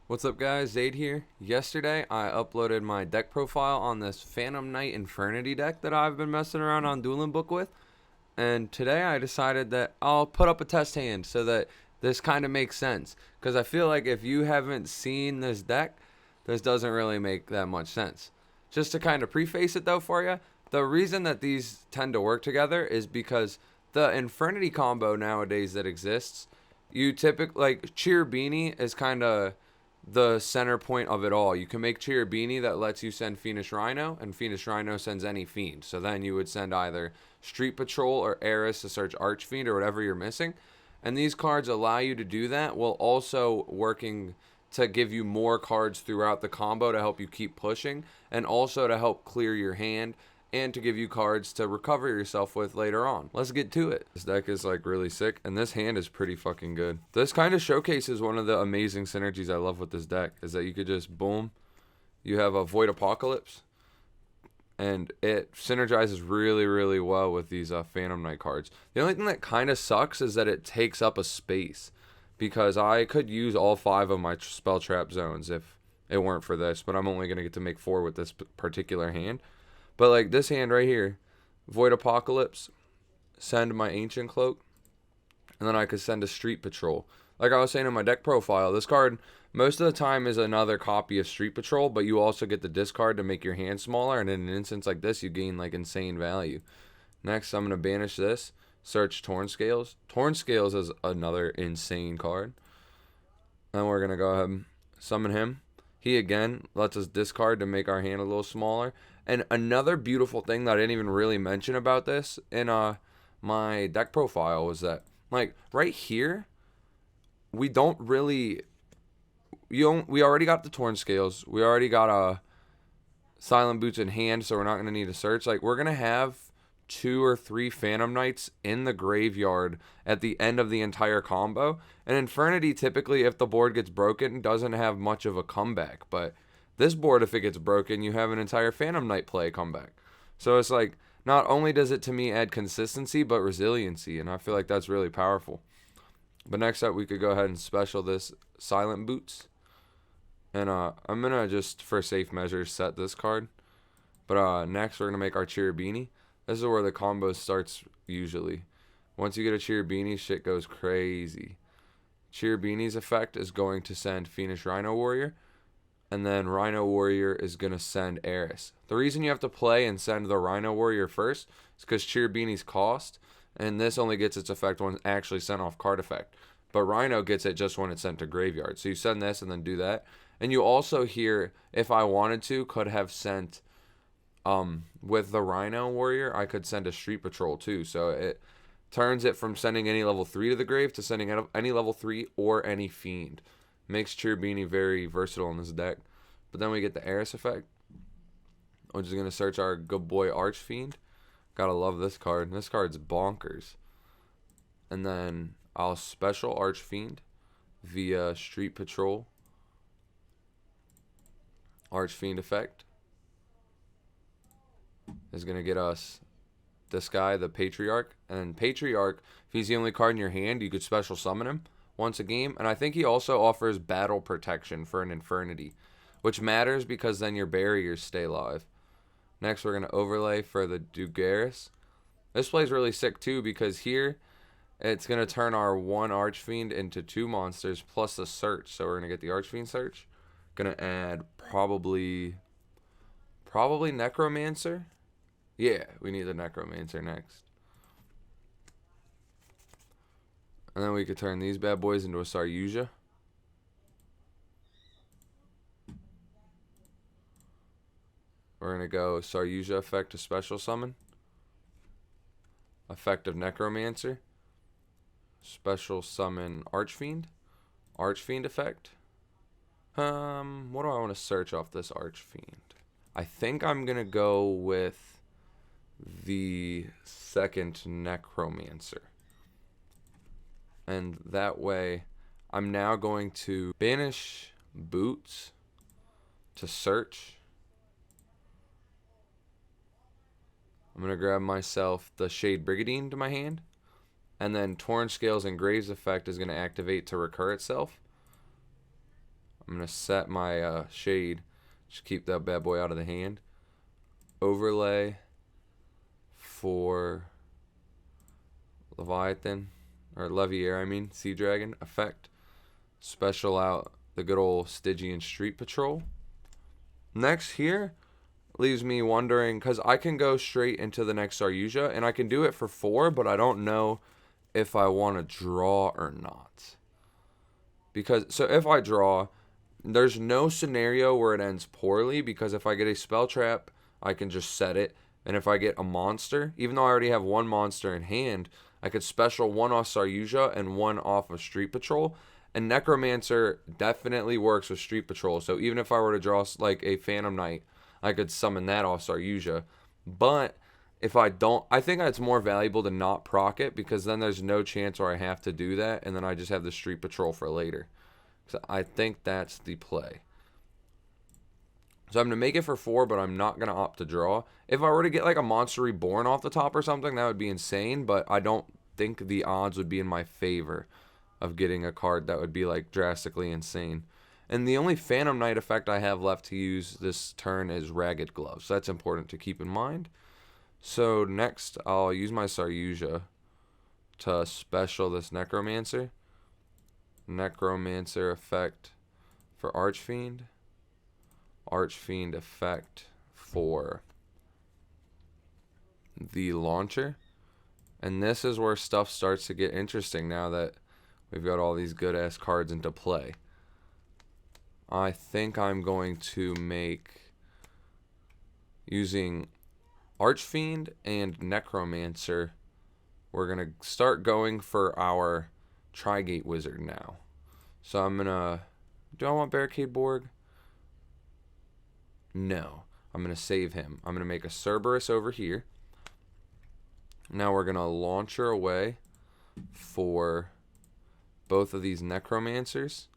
What's up guys, Zaid here. Yesterday I uploaded my deck profile on this Phantom Knight Infernity deck that I've been messing around on Dueling Book with. And today I decided that I'll put up a test hand so that this kind of makes sense. Because I feel like if you haven't seen this deck, this doesn't really make that much sense. Just to kind of preface it though for you, the reason that these tend to work together is because the Infernity combo nowadays that exists, you typically, like Cherubini is kind of the center point of it all. You can make Cherubini that lets you send Fiendish Rhino, and Fiendish Rhino sends any Fiend. So then you would send either Street Patrol or Eris to search Archfiend or whatever you're missing. And these cards allow you to do that while also working to give you more cards throughout the combo to help you keep pushing, and also to help clear your hand and to give you cards to recover yourself with later on. Let's get to it. This deck is like really sick, and this hand is pretty fucking good. This kind of showcases one of the amazing synergies I love with this deck, is that you could just boom, you have a Void Apocalypse, and it synergizes really well with these Phantom Knight cards. The only thing that kind of sucks is that it takes up a space, because I could use all 5 of my spell trap zones if it weren't for this, but I'm only going to get to make 4 with this particular hand. But like this hand right here, Void Apocalypse, send my Ancient Cloak, and then I could send a Street Patrol. Like I was saying in my deck profile, this card most of the time is another copy of Street Patrol, but you also get the discard to make your hand smaller, and in an instance like this, you gain like insane value. Next, I'm going to banish this, search Torn Scales. Torn Scales is another insane card. Then we're going to go ahead and summon him. He again lets us discard to make our hand a little smaller. And another beautiful thing that I didn't even really mention about this in my deck profile was that, like, right here, we don't really, we already got the Torn Scales. We already got Silent Boots in hand, so we're not going to need to search. Like, we're going to have 2 or 3 Phantom Knights in the graveyard at the end of the entire combo. And Infernity, typically, if the board gets broken, doesn't have much of a comeback. But this board, if it gets broken, you have an entire Phantom Knight play comeback. So it's like, not only does it to me add consistency, but resiliency. And I feel like that's really powerful. But next up, we could go ahead and special this Silent Boots. And I'm going to just, for safe measures, set this card. But next, we're going to make our Cherubini. This is where the combo starts usually. Once you get a Cherubini, shit goes crazy. Cherubini's effect is going to send Fiendish Rhino Warrior, and then Rhino Warrior is going to send Eris. The reason you have to play and send the Rhino Warrior first is because Cherubini's cost, and this only gets its effect when it's actually sent off card effect. But Rhino gets it just when it's sent to graveyard. So you send this and then do that. And you also here, if I wanted to, could have sent, with the Rhino Warrior, I could send a Street Patrol too. So it turns it from sending any level 3 to the grave to sending any level 3 or any Fiend. Makes Cherubini very versatile in this deck. But then we get the Eris effect, which is going to search our good boy Archfiend. Gotta love this card. This card's bonkers. And then I'll special Archfiend via Street Patrol. Archfiend effect is going to get us this guy, the Patriarch. And Patriarch, if he's the only card in your hand, you could special summon him once a game. And I think he also offers battle protection for an Infernity, which matters because then your barriers stay live. Next, we're going to overlay for the Dugaris. This plays really sick too, because here it's going to turn our 1 Archfiend into 2 monsters plus the search. So we're going to get the Archfiend search. Going to add probably Necromancer. Yeah, we need the Necromancer next. And then we could turn these bad boys into a Saryuja. We're going to go Saryuja effect to special summon. Effect of Necromancer. Special summon Archfiend. Archfiend effect. What do I want to search off this Archfiend? I think I'm going to go with the second Necromancer. And that way, I'm now going to banish Boots to search. I'm going to grab myself the Shade Brigandine to my hand. And then Torn Scales and Graves effect is going to activate to recur itself. I'm going to set my shade. Just keep that bad boy out of the hand. Overlay for Leviathan, or Leviair, I mean, Sea Dragon effect. Special out the good old Stygian Street Patrol. Next here leaves me wondering, because I can go straight into the next Saryuja, and I can do it for 4, but I don't know if I want to draw or not. Because, so if I draw, there's no scenario where it ends poorly, because if I get a spell trap, I can just set it. And if I get a monster, even though I already have one monster in hand, I could special one off Saryuja and one off of Street Patrol. And Necromancer definitely works with Street Patrol. So even if I were to draw like a Phantom Knight, I could summon that off Saryuja. But if I don't, I think it's more valuable to not proc it, because then there's no chance where I have to do that, and then I just have the Street Patrol for later. So I think that's the play. So I'm going to make it for 4, but I'm not going to opt to draw. If I were to get like a Monster Reborn off the top or something, that would be insane, but I don't think the odds would be in my favor of getting a card that would be like drastically insane. And the only Phantom Knight effect I have left to use this turn is Ragged Gloves. So that's important to keep in mind. So next, I'll use my Saryuja to special this Necromancer. Necromancer effect for Archfiend. Archfiend effect for the launcher. And this is where stuff starts to get interesting now that we've got all these good ass cards into play. I think I'm going to make, using Archfiend and Necromancer, we're going to start going for our Trigate Wizard now. So I'm going to, do I want Barricade Borg? No. I'm going to save him. I'm going to make a Cerberus over here. Now we're going to launcher away for both of these Necromancers.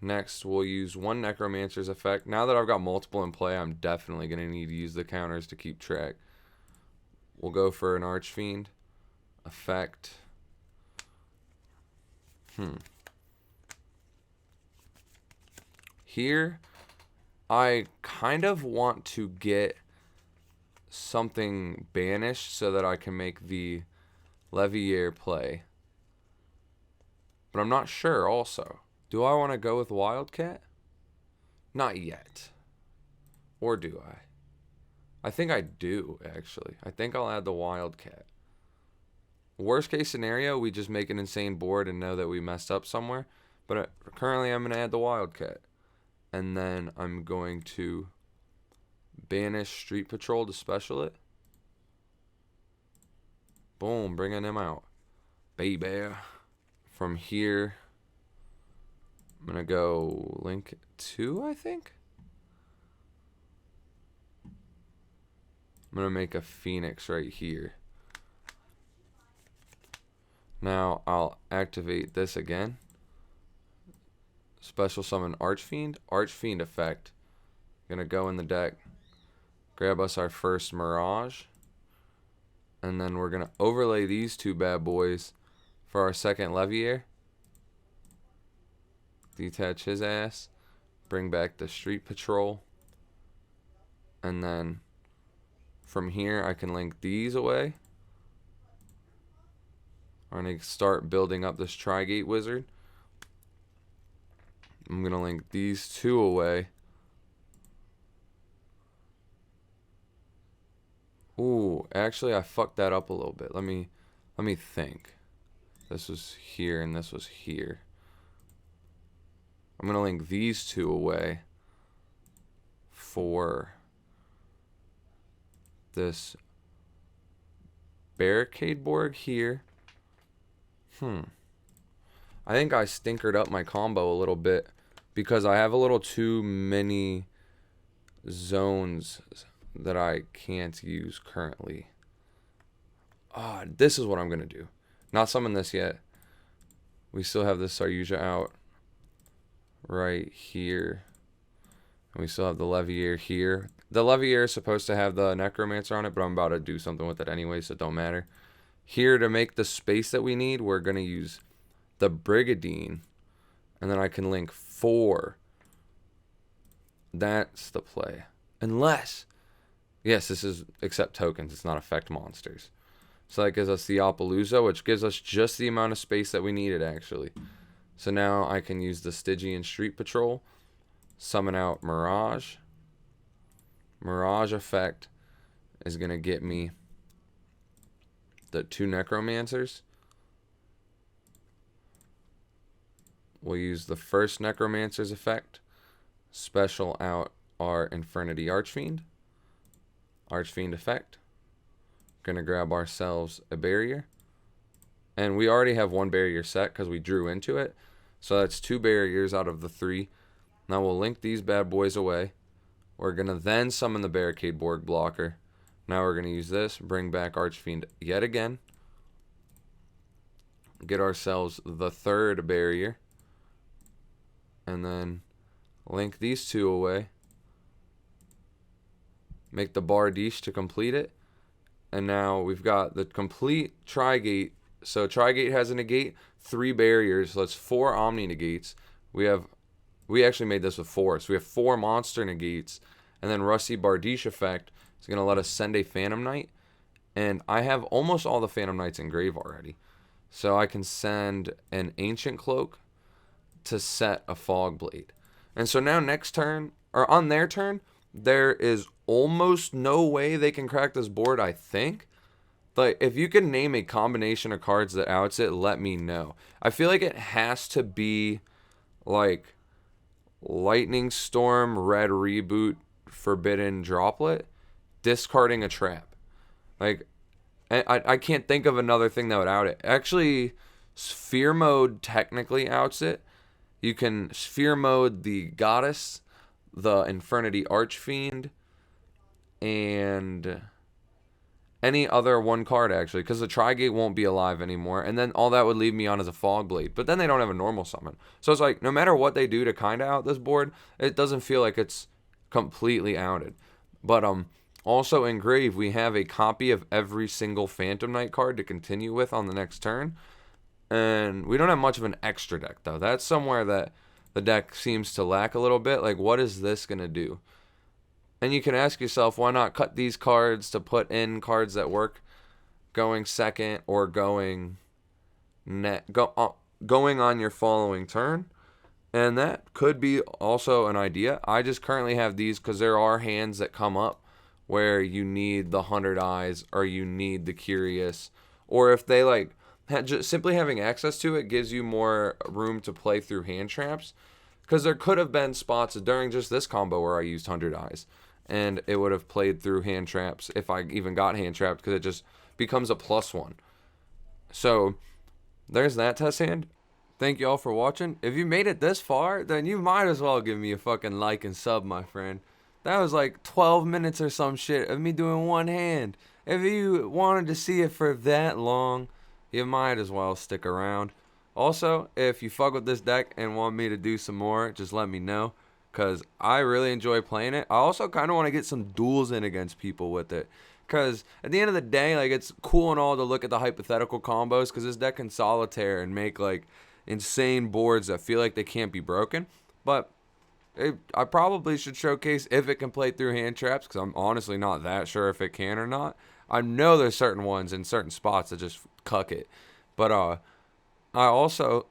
Next, we'll use one Necromancer's effect. Now that I've got multiple in play, I'm definitely going to need to use the counters to keep track. We'll go for an Archfiend effect. Here, I kind of want to get something banished so that I can make the Leviair play. But I'm not sure also. Do I want to go with Wildcat? Not yet. Or do I? I think I do, actually. I think I'll add the Wildcat. Worst case scenario, we just make an insane board and know that we messed up somewhere. But currently, I'm going to add the Wildcat. And then I'm going to banish Street Patrol to special it. Boom, bringing him out. Baby. From here, I'm going to go Link 2, I think. I'm going to make a Phoenix right here. Now I'll activate this again. Special summon Archfiend. Archfiend effect. Gonna go in the deck. Grab us our first Mirage. And then we're gonna overlay these two bad boys for our second Leviair. Detach his ass. Bring back the Street Patrol. And then from here I can link these away. I'm going to start building up this Trigate Wizard. I'm going to link these two away. Ooh, actually I fucked that up a little bit. Let me think. This was here and this was here. I'm going to link these two away for this Barricade Borg here. I think I stinkered up my combo a little bit because I have a little too many zones that I can't use currently. This is what I'm going to do. Not summon this yet. We still have this Saryuja out right here. And we still have the Leviair here. The Leviair is supposed to have the Necromancer on it, but I'm about to do something with it anyway, so it don't matter. Here, to make the space that we need, we're going to use the Brigadine, and then I can link 4. That's the play. Unless, yes, this is accept tokens. It's not affect monsters. So that gives us the Appaloosa, which gives us just the amount of space that we needed, actually. So now I can use the Stygian Street Patrol, summon out Mirage. Mirage effect is going to get me the 2 Necromancers. We'll use the first Necromancer's effect. Special out our Infernity Archfiend. Archfiend effect. Gonna grab ourselves a barrier. And we already have 1 barrier set because we drew into it. So that's 2 barriers out of the 3. Now we'll link these bad boys away. We're gonna then summon the Barricade Borg blocker. Now we're gonna use this, bring back Archfiend yet again. Get ourselves the 3rd barrier. And then link these 2 away. Make the Bardiche to complete it. And now we've got the complete Trigate. So Trigate has a negate, 3 barriers. So that's 4 Omni negates. We actually made this with 4. So we have 4 monster negates. And then Rusty Bardiche effect is going to let us send a Phantom Knight. And I have almost all the Phantom Knights in grave already. So I can send an Ancient Cloak to set a Fog Blade. And so now next turn, or on their turn, there is almost no way they can crack this board, I think. But if you can name a combination of cards that outs it, let me know. I feel like it has to be like Lightning Storm, Red Reboot, Forbidden Droplet, discarding a trap. Like, I can't think of another thing that would out it. Actually, Sphere Mode technically outs it. You can Sphere Mode the Goddess, the Infernity Archfiend, and any other 1 card, actually, because the Trigate won't be alive anymore, and then all that would leave me on is a Fog Blade. But then they don't have a normal summon. So it's like, no matter what they do to kind of out this board, it doesn't feel like it's completely outed. But also in grave, we have a copy of every single Phantom Knight card to continue with on the next turn. And we don't have much of an extra deck, though. That's somewhere that the deck seems to lack a little bit. Like, what is this going to do? And you can ask yourself, why not cut these cards to put in cards that work going second or going going on your following turn? And that could be also an idea. I just currently have these because there are hands that come up where you need the 100 Eyes or you need the Curious. Or if they like, just simply having access to it gives you more room to play through hand traps. Because there could have been spots during just this combo where I used 100 Eyes. And it would have played through hand traps if I even got hand trapped, because it just becomes a +1. So there's that test hand. Thank you all for watching. If you made it this far, then you might as well give me a fucking like and sub, my friend. That was like 12 minutes or some shit of me doing 1 hand. If you wanted to see it for that long, you might as well stick around. Also, if you fuck with this deck and want me to do some more, just let me know, because I really enjoy playing it. I also kind of want to get some duels in against people with it, because at the end of the day, like, it's cool and all to look at the hypothetical combos, because this deck can solitaire and make like insane boards that feel like they can't be broken. But I probably should showcase if it can play through hand traps, because I'm honestly not that sure if it can or not. I know there's certain ones in certain spots that just cuck it. But I also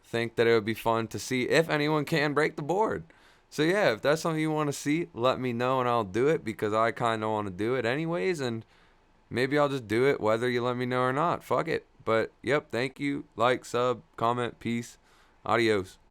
think that it would be fun to see if anyone can break the board. So yeah, if that's something you want to see, let me know and I'll do it, because I kind of want to do it anyways, and maybe I'll just do it whether you let me know or not. Fuck it. But yep, thank you. Like, sub, comment, peace. Adios.